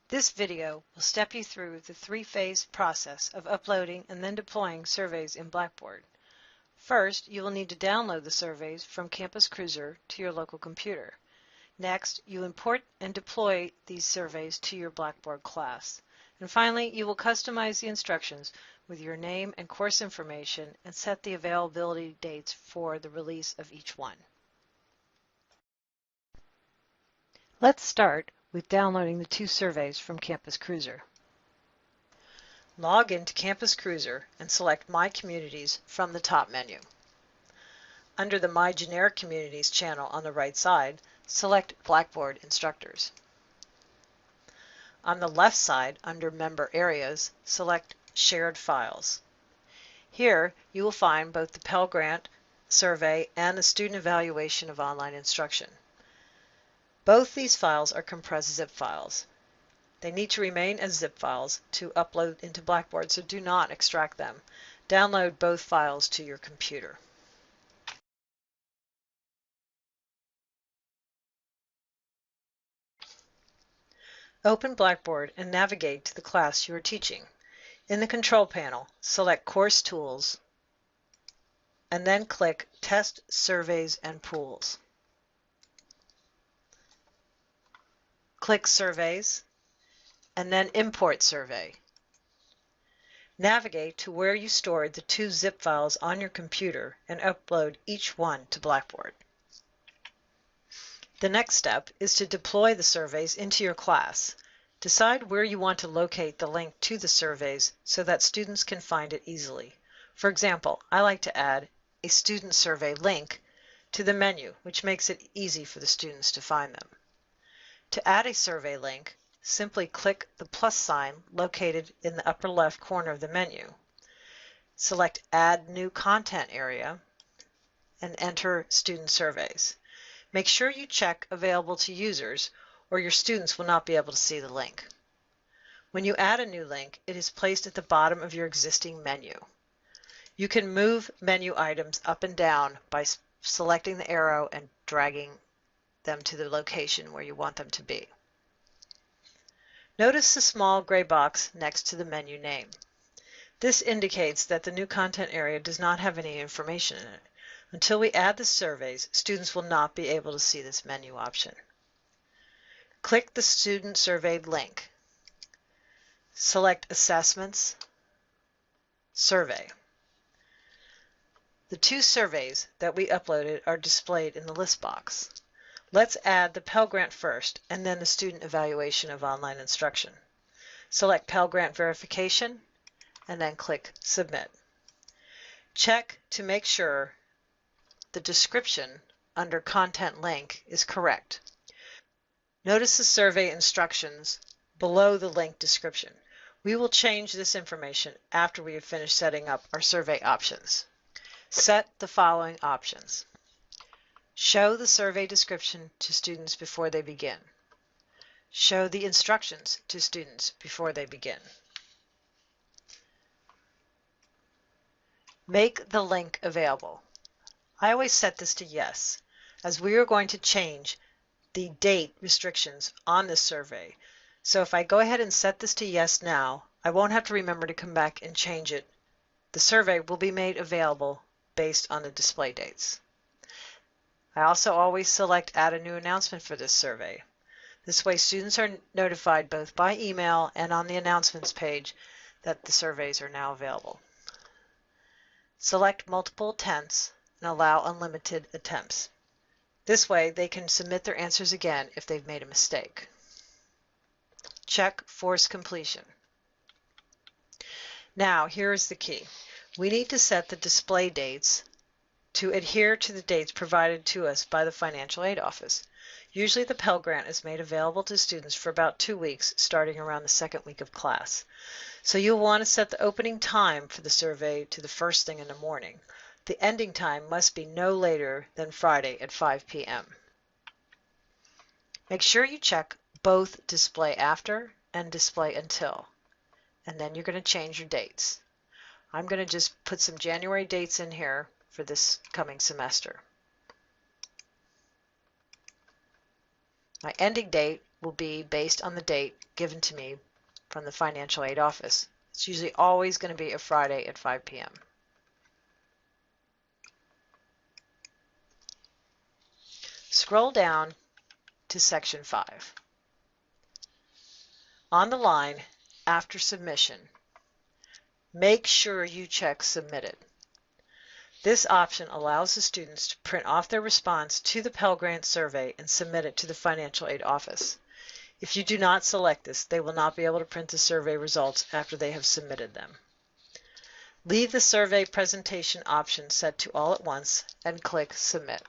This video will step you through the three-phase process of uploading and then deploying surveys in Blackboard. First, you will need to download the surveys from Campus Cruiser to your local computer. Next, you import and deploy these surveys to your Blackboard class. And finally, you will customize the instructions with your name and course information and set the availability dates for the release of each one. Let's start with downloading the two surveys from Campus Cruiser. Log into Campus Cruiser and select My Communities from the top menu. Under the My Generic Communities channel on the right side, select Blackboard Instructors. On the left side, under Member Areas, select Shared Files. Here, you will find both the Pell Grant survey and the Student Evaluation of Online Instruction. Both these files are compressed zip files. They need to remain as zip files to upload into Blackboard, so do not extract them. Download both files to your computer. Open Blackboard and navigate to the class you are teaching. In the control panel, select Course Tools and then click Test Surveys and Pools. Click Surveys and then Import Survey. Navigate to where you stored the two zip files on your computer and upload each one to Blackboard. The next step is to deploy the surveys into your class. Decide where you want to locate the link to the surveys so that students can find it easily. For example, I like to add a student survey link to the menu, which makes it easy for the students to find them. To add a survey link, simply click the plus sign located in the upper left corner of the menu. Select Add New Content Area and enter Student Surveys. Make sure you check Available to Users or your students will not be able to see the link. When you add a new link, it is placed at the bottom of your existing menu. You can move menu items up and down by selecting the arrow and dragging them to the location where you want them to be. Notice the small gray box next to the menu name. This indicates that the new content area does not have any information in it. Until we add the surveys, students will not be able to see this menu option. Click the student surveyed link. Select Assessments, Survey. The two surveys that we uploaded are displayed in the list box. Let's add the Pell Grant first and then the Student Evaluation of Online Instruction. Select Pell Grant Verification and then click Submit. Check to make sure the description under Content Link is correct. Notice the survey instructions below the link description. We will change this information after we have finished setting up our survey options. Set the following options. Show the survey description to students before they begin. Show the instructions to students before they begin. Make the link available. I always set this to yes, as we are going to change the date restrictions on this survey. So if I go ahead and set this to yes now, I won't have to remember to come back and change it. The survey will be made available based on the display dates. I also always select Add a New Announcement for this survey. This way students are notified both by email and on the announcements page that the surveys are now available. Select Multiple Attempts and allow unlimited attempts. This way they can submit their answers again if they've made a mistake. Check Force Completion. Now here is the key. We need to set the display dates to adhere to the dates provided to us by the Financial Aid Office. Usually the Pell Grant is made available to students for about 2 weeks, starting around the second week of class. So you'll want to set the opening time for the survey to the first thing in the morning. The ending time must be no later than Friday at 5 p.m. Make sure you check both Display After and Display Until, and then you're going to change your dates. I'm going to just put some January dates in here for this coming semester. My ending date will be based on the date given to me from the financial aid office. It's usually always going to be a Friday at 5 p.m. Scroll down to section 5. On the line after submission, make sure you check Submitted. This option allows the students to print off their response to the Pell Grant survey and submit it to the financial aid office. If you do not select this, they will not be able to print the survey results after they have submitted them. Leave the survey presentation option set to all at once and click Submit.